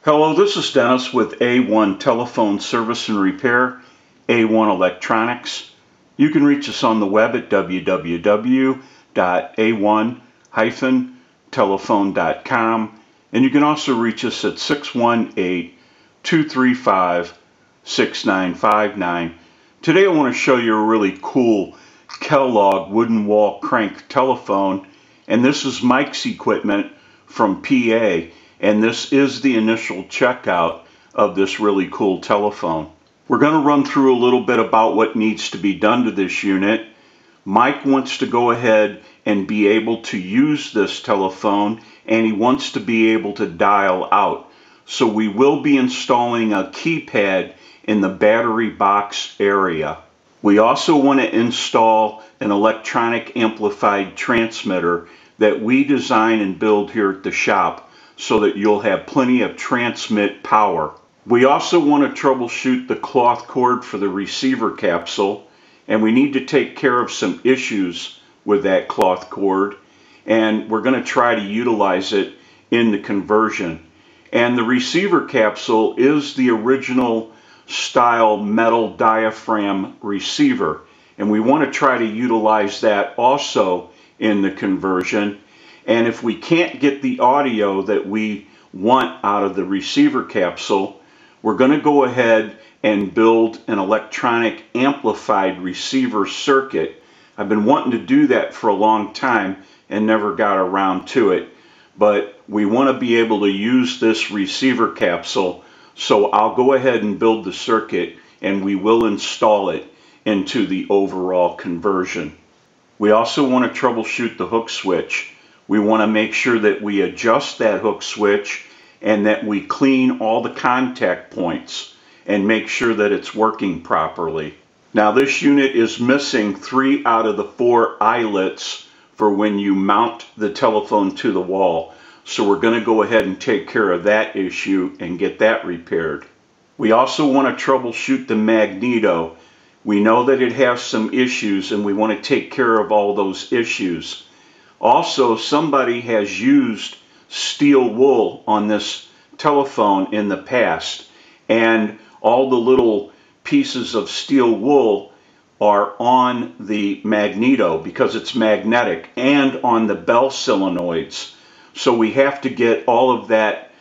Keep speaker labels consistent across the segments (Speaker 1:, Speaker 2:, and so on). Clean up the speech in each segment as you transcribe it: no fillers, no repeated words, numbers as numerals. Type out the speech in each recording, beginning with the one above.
Speaker 1: Hello, this is Dennis with A1 Telephone Service and Repair, A1 Electronics. You can reach us on the web at www.a1-telephone.com, and you can also reach us at 618-235-6959. Today I want to show you a really cool Kellogg wooden wall crank telephone, and this is Mike's equipment from PA. And this is the initial checkout of this really cool telephone. We're going to run through a little bit about what needs to be done to this unit. Mike wants to go ahead and be able to use this telephone, and he wants to be able to dial out. So we will be installing a keypad in the battery box area. We also want to install an electronic amplified transmitter that we design and build here at the shop, so that you'll have plenty of transmit power. We also want to troubleshoot the cloth cord for the receiver capsule, and we need to take care of some issues with that cloth cord, and we're going to try to utilize it in the conversion. And the receiver capsule is the original style metal diaphragm receiver, and we want to try to utilize that also in the conversion. And if we can't get the audio that we want out of the receiver capsule, we're going to go ahead and build an electronic amplified receiver circuit. I've been wanting to do that for a long time and never got around to it. But we want to be able to use this receiver capsule, so I'll go ahead and build the circuit and we will install it into the overall conversion. We also want to troubleshoot the hook switch. We want to make sure that we adjust that hook switch and that we clean all the contact points and make sure that it's working properly. Now this unit is missing 3 out of the 4 eyelets for when you mount the telephone to the wall. So we're going to go ahead and take care of that issue and get that repaired. We also want to troubleshoot the magneto. We know that it has some issues and we want to take care of all those issues. Also, somebody has used steel wool on this telephone in the past, and all the little pieces of steel wool are on the magneto because it's magnetic, and on the bell solenoids. So we have to get all of that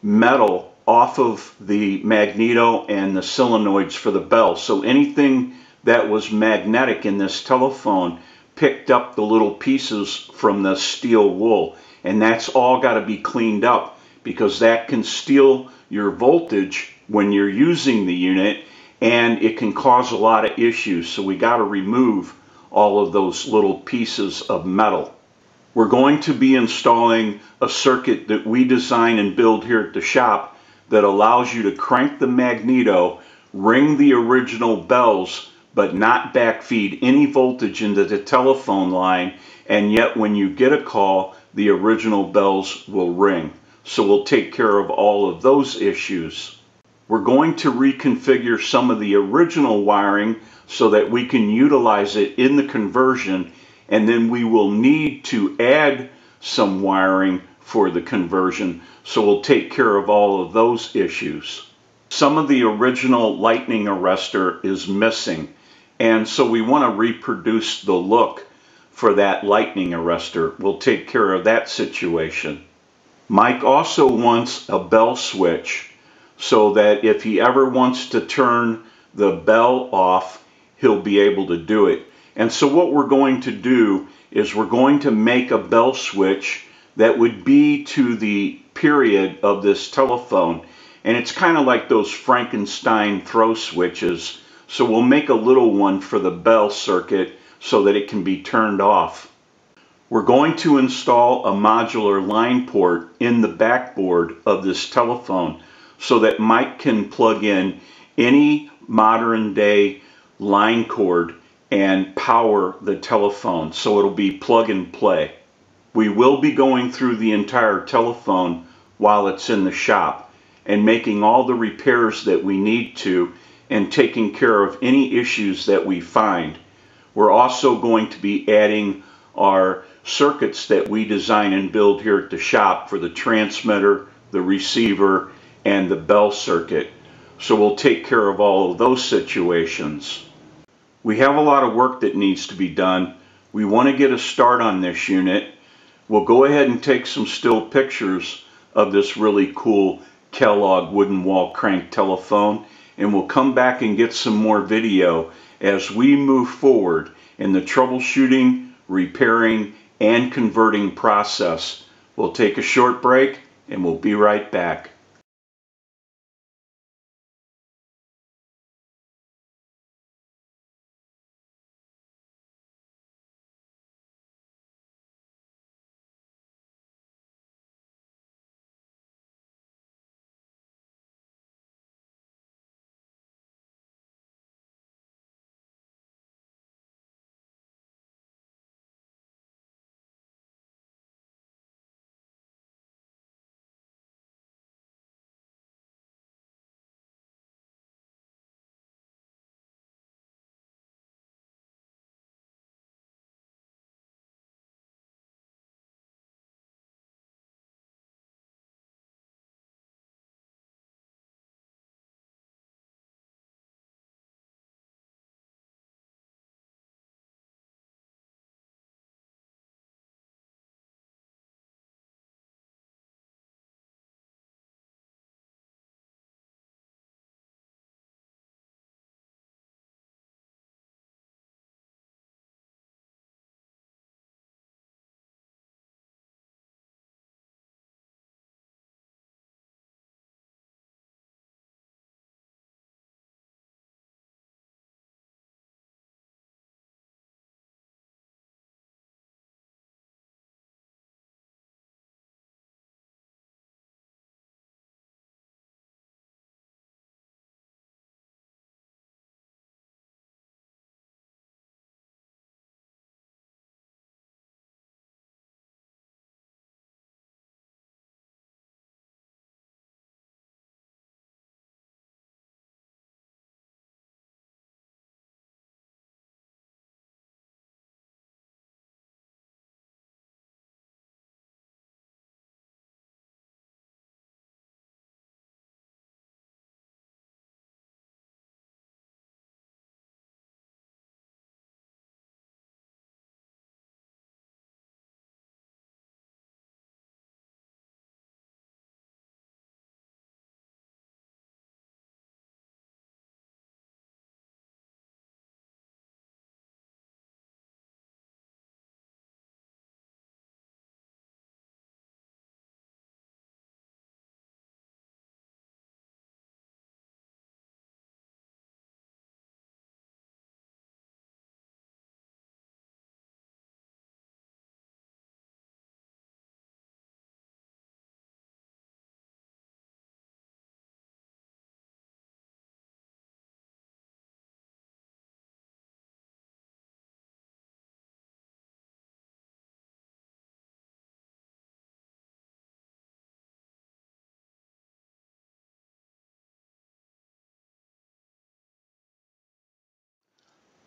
Speaker 1: metal off of the magneto and the solenoids for the bell. So anything that was magnetic in this telephone picked up the little pieces from the steel wool, and that's all got to be cleaned up because that can steal your voltage when you're using the unit, and it can cause a lot of issues. So we got to remove all of those little pieces of metal. We're going to be installing a circuit that we design and build here at the shop that allows you to crank the magneto, ring the original bells, but not backfeed any voltage into the telephone line, and yet when you get a call, the original bells will ring. So we'll take care of all of those issues. We're going to reconfigure some of the original wiring so that we can utilize it in the conversion, and then we will need to add some wiring for the conversion, so we'll take care of all of those issues. Some of the original lightning arrestor is missing, and so we want to reproduce the look for that lightning arrestor. We'll take care of that situation. Mike also wants a bell switch so that if he ever wants to turn the bell off, he'll be able to do it. And so what we're going to do is we're going to make a bell switch that would be to the period of this telephone. And it's kind of like those Frankenstein throw switches. So we'll make a little one for the bell circuit so that it can be turned off. We're going to install a modular line port in the backboard of this telephone so that Mike can plug in any modern day line cord and power the telephone. So it'll be plug and play. We will be going through the entire telephone while it's in the shop and making all the repairs that we need to and taking care of any issues that we find. We're also going to be adding our circuits that we design and build here at the shop for the transmitter, the receiver, and the bell circuit. So we'll take care of all of those situations. We have a lot of work that needs to be done. We want to get a start on this unit. We'll go ahead and take some still pictures of this really cool Kellogg wooden wall crank telephone, and we'll come back and get some more video as we move forward in the troubleshooting, repairing, and converting process. We'll take a short break and we'll be right back.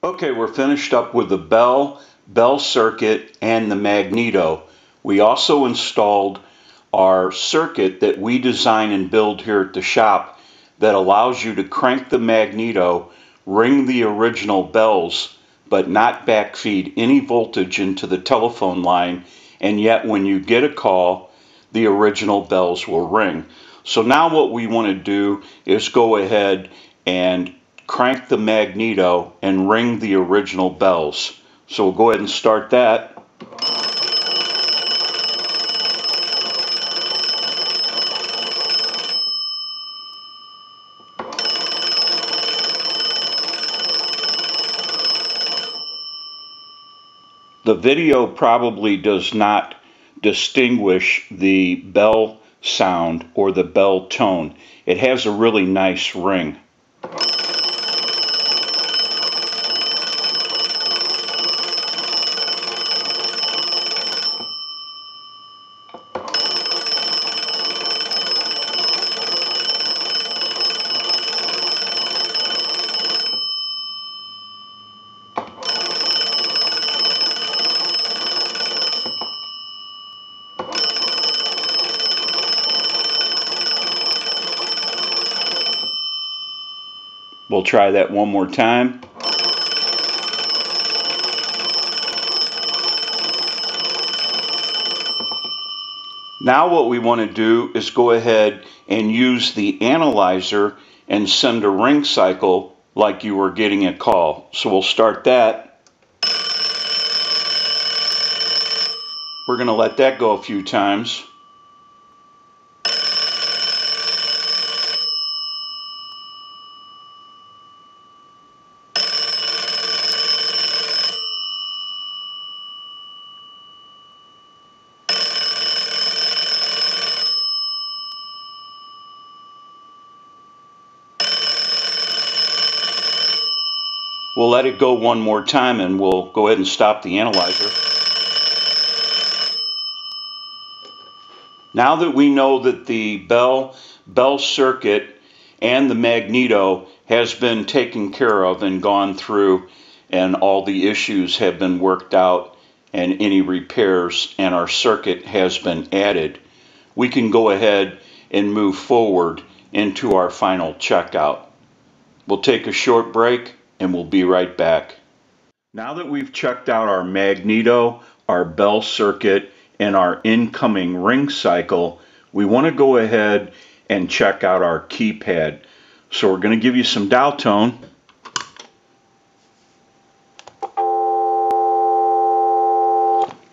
Speaker 1: Okay, we're finished up with the bell circuit, and the magneto. We also installed our circuit that we design and build here at the shop that allows you to crank the magneto, ring the original bells, but not backfeed any voltage into the telephone line, and yet when you get a call, the original bells will ring. So now what we want to do is go ahead and crank the magneto and ring the original bells. So we'll go ahead and start that. The video probably does not distinguish the bell sound or the bell tone. It has a really nice ring. We'll try that one more time. Now what we want to do is go ahead and use the analyzer and send a ring cycle like you were getting a call. So we'll start that. We're going to let that go a few times. We'll let it go one more time and we'll go ahead and stop the analyzer. Now that we know that the bell circuit and the magneto has been taken care of and gone through, and all the issues have been worked out and any repairs, and our circuit has been added, we can go ahead and move forward into our final checkout. We'll take a short break and we'll be right back. Now that we've checked out our magneto, our bell circuit, and our incoming ring cycle, we want to go ahead and check out our keypad. So we're going to give you some dial tone.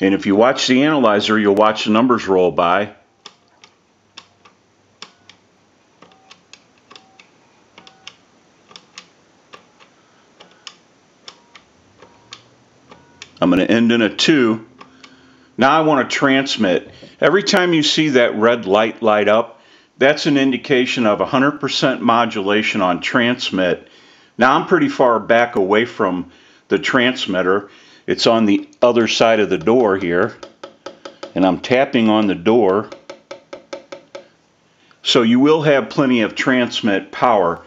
Speaker 1: And if you watch the analyzer, you'll watch the numbers roll by. I'm going to end in a 2. Now I want to transmit. Every time you see that red light light up, that's an indication of 100% modulation on transmit. Now I'm pretty far back away from the transmitter. It's on the other side of the door here, and I'm tapping on the door. So you will have plenty of transmit power.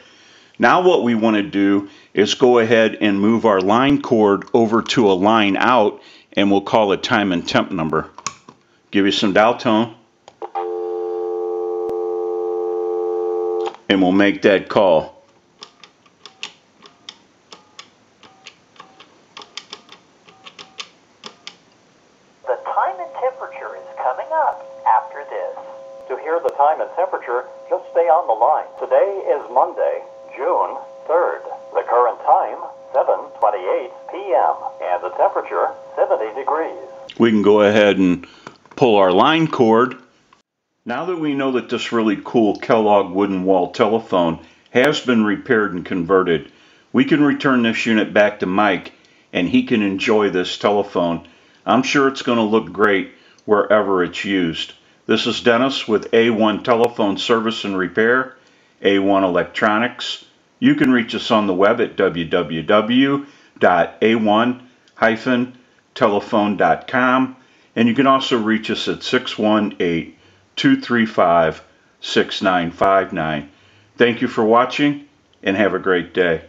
Speaker 1: Now what we want to do is go ahead and move our line cord over to a line out, and we'll call a time and temp number. Give you some dial tone, and we'll make that call.
Speaker 2: The time and temperature is coming up after this. To hear the time and temperature, just stay on the line. Today is Monday, June 3rd. The current time, 7:28 p.m. and the temperature, 70 degrees.
Speaker 1: We can go ahead and pull our line cord. Now that we know that this really cool Kellogg wooden wall telephone has been repaired and converted, we can return this unit back to Mike and he can enjoy this telephone. I'm sure it's going to look great wherever it's used. This is Dennis with A1 Telephone Service and Repair, A1 Electronics. You can reach us on the web at www.a1-telephone.com, and you can also reach us at 618-235-6959. Thank you for watching and have a great day.